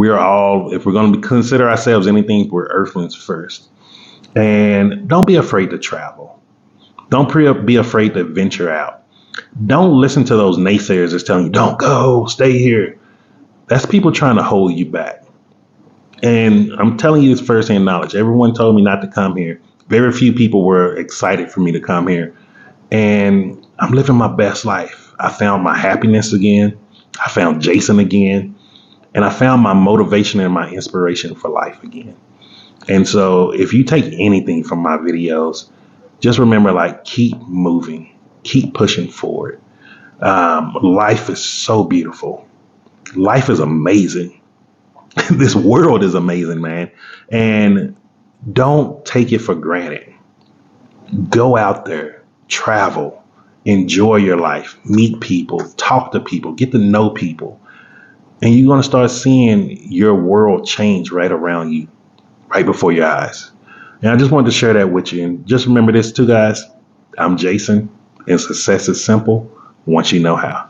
if we're going to consider ourselves anything, we're earthlings first. And don't be afraid to travel. Don't be afraid to venture out. Don't listen to those naysayers that's telling you, don't go, stay here. That's people trying to hold you back. And I'm telling you this firsthand knowledge. Everyone told me not to come here. Very few people were excited for me to come here. And I'm living my best life. I found my happiness again. I found Jason again. And I found my motivation and my inspiration for life again. And so if you take anything from my videos, just remember, like, keep moving, keep pushing forward. Life is so beautiful. Life is amazing. This world is amazing, man. And don't take it for granted. Go out there, travel, enjoy your life, meet people, talk to people, get to know people. And you're going to start seeing your world change right around you, right before your eyes. And I just wanted to share that with you. And just remember this too, guys. I'm Jason, and success is simple once you know how.